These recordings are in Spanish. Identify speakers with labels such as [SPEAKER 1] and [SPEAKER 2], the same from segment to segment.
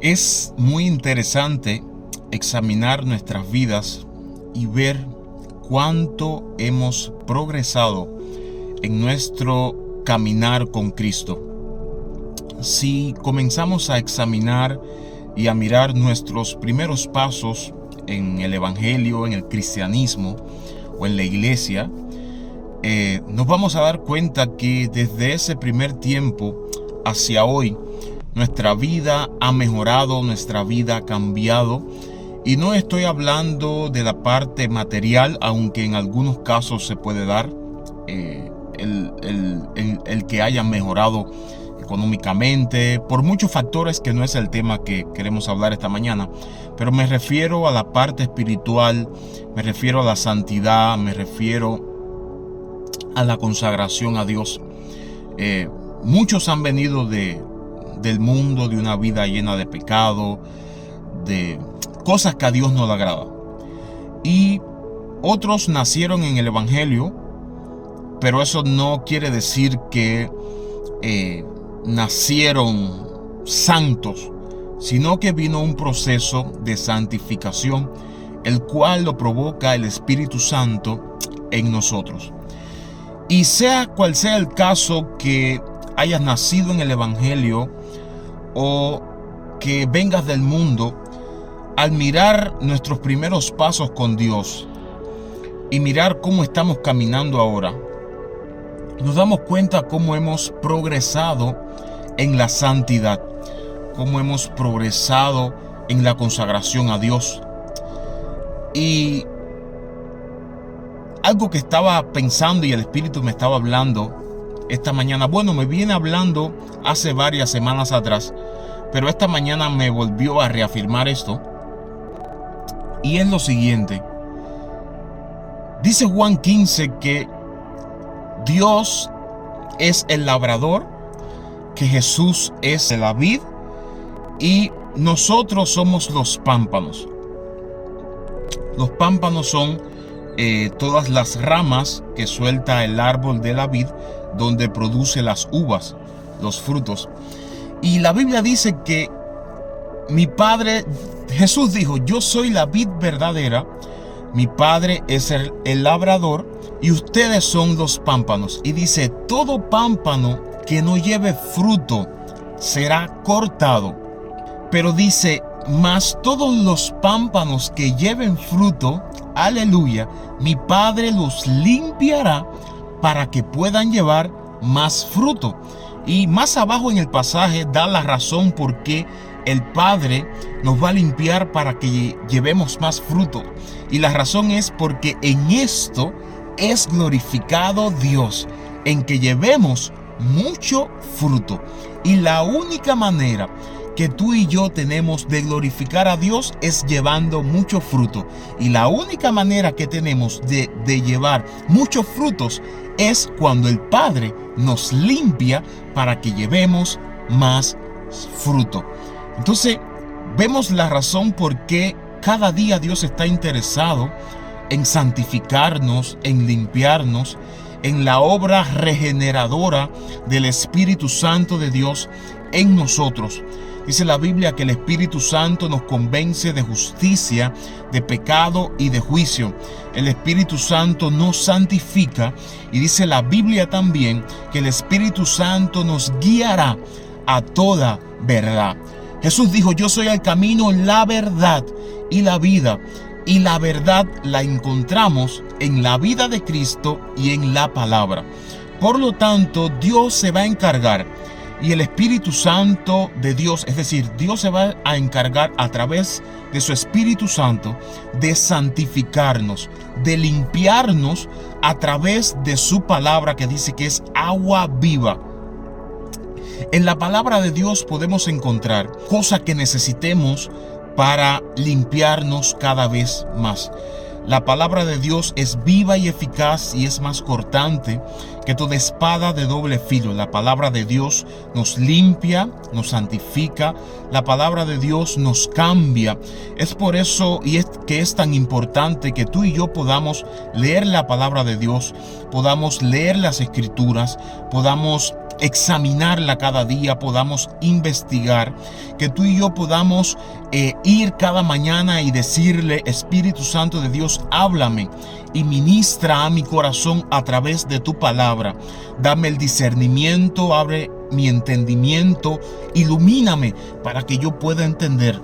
[SPEAKER 1] Es muy interesante examinar nuestras vidas y ver cuánto hemos progresado en nuestro caminar con Cristo. Si comenzamos a examinar y a mirar nuestros primeros pasos en el Evangelio, en el cristianismo o en la iglesia, nos vamos a dar cuenta que desde ese primer tiempo hacia hoy, nuestra vida ha mejorado, nuestra vida ha cambiado. Y no estoy hablando de la parte material, aunque en algunos casos se puede dar el que haya mejorado económicamente, por muchos factores que no es el tema que queremos hablar esta mañana. Pero me refiero a la parte espiritual, me refiero a la santidad, me refiero a la consagración a Dios. Muchos han venido del mundo, de una vida llena de pecado, de cosas que a Dios no le agrada. Y otros nacieron en el Evangelio, pero eso no quiere decir que nacieron santos, sino que vino un proceso de santificación, el cual lo provoca el Espíritu Santo en nosotros. Y sea cual sea el caso que hayas nacido en el Evangelio o que vengas del mundo, al mirar nuestros primeros pasos con Dios y mirar cómo estamos caminando ahora, nos damos cuenta cómo hemos progresado en la santidad, cómo hemos progresado en la consagración a Dios. Y algo que estaba pensando y el Espíritu me estaba hablando esta mañana, bueno, me viene hablando hace varias semanas atrás, pero esta mañana me volvió a reafirmar esto. Y es lo siguiente. Dice Juan 15 que Dios es el labrador, que Jesús es la vid y nosotros somos los pámpanos. Los pámpanos son todas las ramas que suelta el árbol de la vid, donde produce las uvas, los frutos. Y la Biblia dice que mi Padre, Jesús dijo, yo soy la vid verdadera, mi Padre es el labrador y ustedes son los pámpanos. Y dice, todo pámpano que no lleve fruto será cortado. Pero dice, mas todos los pámpanos que lleven fruto, aleluya, mi Padre los limpiará para que puedan llevar más fruto. Y más abajo en el pasaje da la razón por qué el Padre nos va a limpiar para que llevemos más fruto. Y la razón es porque en esto es glorificado Dios, en que llevemos mucho fruto. Y la única manera que tú y yo tenemos de glorificar a Dios es llevando mucho fruto. Y la única manera que tenemos de llevar muchos frutos es cuando el Padre nos limpia para que llevemos más fruto. Entonces, vemos la razón por qué cada día Dios está interesado en santificarnos, en limpiarnos, en la obra regeneradora del Espíritu Santo de Dios en nosotros. Dice la Biblia que el Espíritu Santo nos convence de justicia, de pecado y de juicio. El Espíritu Santo nos santifica y dice la Biblia también que el Espíritu Santo nos guiará a toda verdad. Jesús dijo, yo soy el camino, la verdad y la vida. Y la verdad la encontramos en la vida de Cristo y en la palabra. Por lo tanto, Dios se va a encargar y el Espíritu Santo de Dios, es decir, Dios se va a encargar a través de su Espíritu Santo de santificarnos, de limpiarnos a través de su palabra que dice que es agua viva. En la palabra de Dios podemos encontrar cosas que necesitemos para limpiarnos cada vez más. La palabra de Dios es viva y eficaz y es más cortante que toda espada de doble filo. La palabra de Dios nos limpia, nos santifica. La palabra de Dios nos cambia. Es por eso que es tan importante que tú y yo podamos leer la palabra de Dios, podamos leer las Escrituras, podamos examinarla cada día, podamos investigar, que tú y yo podamos ir cada mañana y decirle: Espíritu Santo de Dios, háblame y ministra a mi corazón a través de tu palabra. Dame el discernimiento, abre mi entendimiento, ilumíname para que yo pueda entender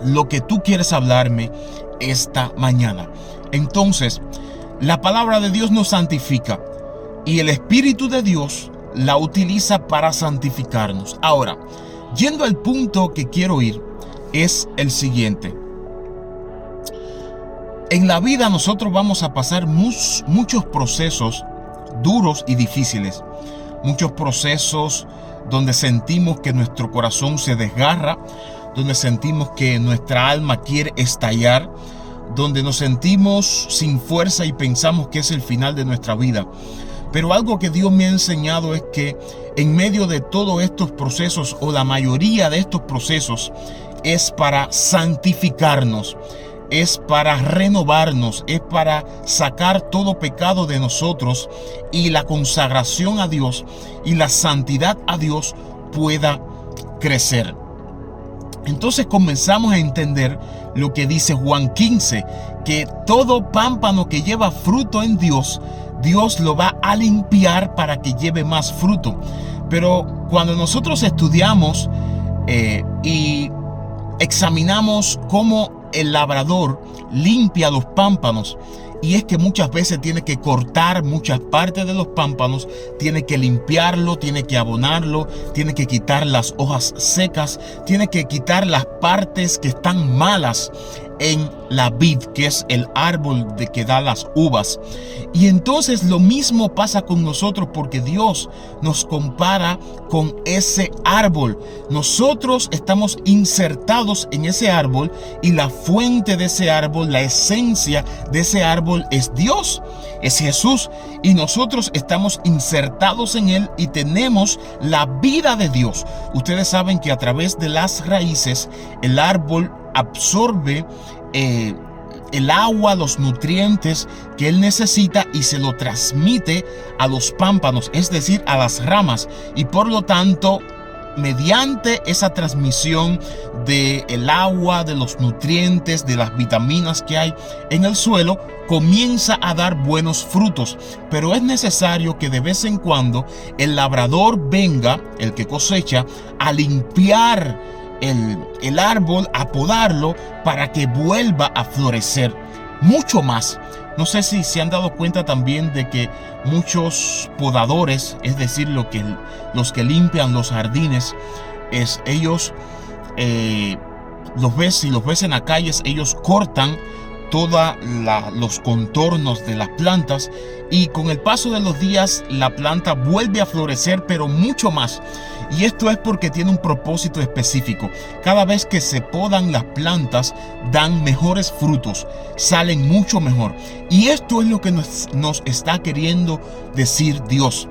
[SPEAKER 1] lo que tú quieres hablarme esta mañana. Entonces, la palabra de Dios nos santifica y el Espíritu de Dios la utiliza para santificarnos. Ahora, yendo al punto que quiero ir, es el siguiente. En la vida nosotros vamos a pasar muchos procesos duros y difíciles. Muchos procesos donde sentimos que nuestro corazón se desgarra, donde sentimos que nuestra alma quiere estallar, donde nos sentimos sin fuerza y pensamos que es el final de nuestra vida. Pero algo que Dios me ha enseñado es que en medio de todos estos procesos, o la mayoría de estos procesos, es para santificarnos, es para renovarnos, es para sacar todo pecado de nosotros y la consagración a Dios y la santidad a Dios pueda crecer. Entonces comenzamos a entender lo que dice Juan 15, que todo pámpano que lleva fruto en Dios, Dios lo va a limpiar para que lleve más fruto. Pero cuando nosotros estudiamos y examinamos cómo el labrador limpia los pámpanos, y es que muchas veces tiene que cortar muchas partes de los pámpanos, tiene que limpiarlo, tiene que abonarlo, tiene que quitar las hojas secas, tiene que quitar las partes que están malas en la vid, que es el árbol de que da las uvas. Y entonces lo mismo pasa con nosotros, porque Dios nos compara con ese árbol. Nosotros estamos insertados en ese árbol y la fuente de ese árbol, la esencia de ese árbol es Dios, es Jesús, y nosotros estamos insertados en él y tenemos la vida de Dios. Ustedes saben que a través de las raíces el árbol absorbe el agua, los nutrientes que él necesita, y se lo transmite a los pámpanos, es decir, a las ramas, y por lo tanto, mediante esa transmisión del agua, de los nutrientes, de las vitaminas que hay en el suelo, comienza a dar buenos frutos. Pero es necesario que de vez en cuando el labrador venga, el que cosecha, a limpiar el árbol, a podarlo para que vuelva a florecer mucho más. No sé si se han dado cuenta también de que muchos podadores, es decir, los que limpian los jardines, ellos si los ves en las calles, ellos cortan todos los contornos de las plantas, y con el paso de los días la planta vuelve a florecer, pero mucho más. Y esto es porque tiene un propósito específico. Cada vez que se podan las plantas, dan mejores frutos, salen mucho mejor. Y esto es lo que nos está queriendo decir Dios.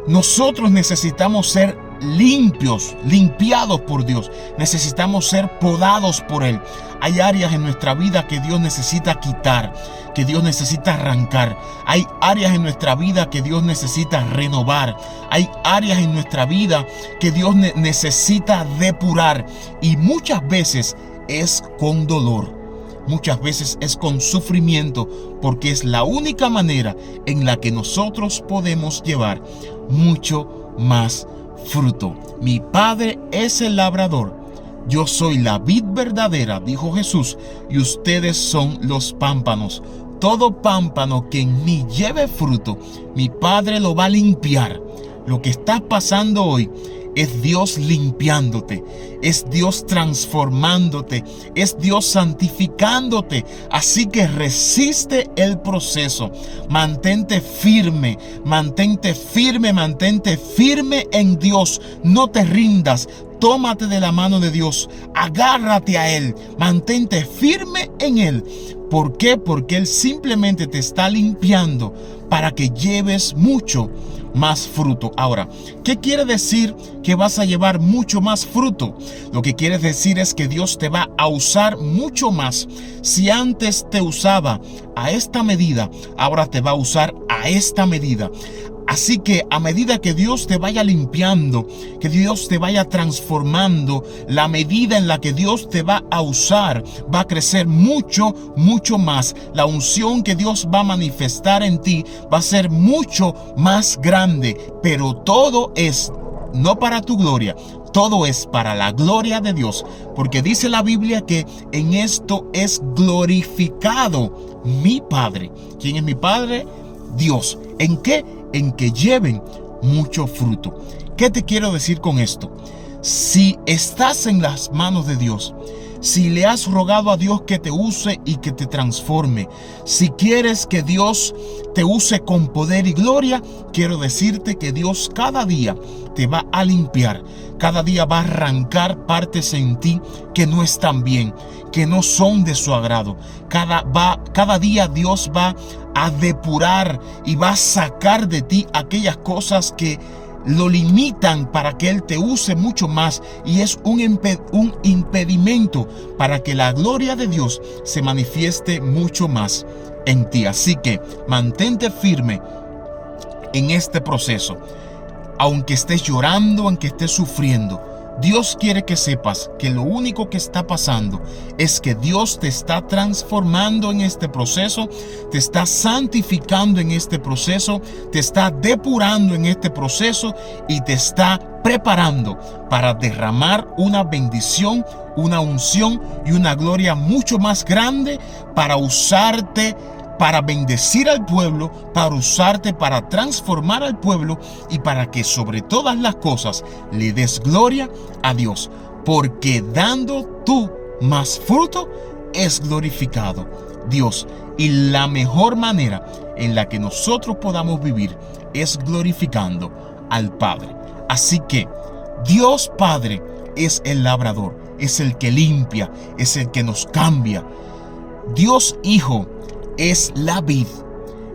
[SPEAKER 1] Nosotros necesitamos ser limpios, limpiados por Dios. Necesitamos ser podados por Él. Hay áreas en nuestra vida que Dios necesita quitar, que Dios necesita arrancar. Hay áreas en nuestra vida que Dios necesita renovar. Hay áreas en nuestra vida que Dios necesita depurar. Y muchas veces es con dolor. Muchas veces es con sufrimiento, porque es la única manera en la que nosotros podemos llevar mucho más fruto. Mi Padre es el labrador, yo soy la vid verdadera, dijo Jesús, y ustedes son los pámpanos. Todo pámpano que en mí lleve fruto, mi Padre lo va a limpiar. Lo que está pasando hoy es Dios limpiándote, es Dios transformándote, es Dios santificándote. Así que resiste el proceso, mantente firme, mantente firme, mantente firme en Dios. No te rindas, tómate de la mano de Dios, agárrate a Él, mantente firme en Él. ¿Por qué? Porque Él simplemente te está limpiando para que lleves mucho más fruto. Ahora, ¿qué quiere decir que vas a llevar mucho más fruto? Lo que quiere decir es que Dios te va a usar mucho más. Si antes te usaba a esta medida, ahora te va a usar a esta medida. Así que a medida que Dios te vaya limpiando, que Dios te vaya transformando, la medida en la que Dios te va a usar va a crecer mucho, mucho más. La unción que Dios va a manifestar en ti va a ser mucho más grande. Pero todo es no para tu gloria, todo es para la gloria de Dios. Porque dice la Biblia que en esto es glorificado mi Padre. ¿Quién es mi Padre? Dios. ¿En qué? En que lleven mucho fruto. ¿Qué te quiero decir con esto? Si estás en las manos de Dios, si le has rogado a Dios que te use y que te transforme, si quieres que Dios te use con poder y gloria, quiero decirte que Dios cada día te va a limpiar, cada día va a arrancar partes en ti que no están bien, que no son de su agrado. Cada día Dios va a depurar y va a sacar de ti aquellas cosas que lo limitan para que Él te use mucho más, y es un impedimento para que la gloria de Dios se manifieste mucho más en ti. Así que mantente firme en este proceso. Aunque estés llorando, aunque estés sufriendo, Dios quiere que sepas que lo único que está pasando es que Dios te está transformando en este proceso, te está santificando en este proceso, te está depurando en este proceso y te está preparando para derramar una bendición, una unción y una gloria mucho más grande para usarte, para bendecir al pueblo, para usarte para transformar al pueblo y para que sobre todas las cosas le des gloria a Dios. Porque dando tú más fruto es glorificado Dios. Y la mejor manera en la que nosotros podamos vivir es glorificando al Padre. Así que Dios Padre es el labrador, es el que limpia, es el que nos cambia. Dios Hijo es la vid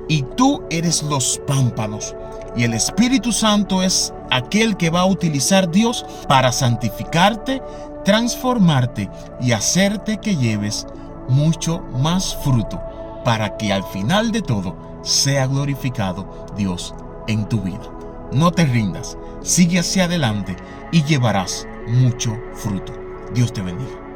[SPEAKER 1] y tú eres los pámpanos, y el Espíritu Santo es aquel que va a utilizar Dios para santificarte, transformarte y hacerte que lleves mucho más fruto, para que al final de todo sea glorificado Dios en tu vida. No te rindas, sigue hacia adelante y llevarás mucho fruto. Dios te bendiga.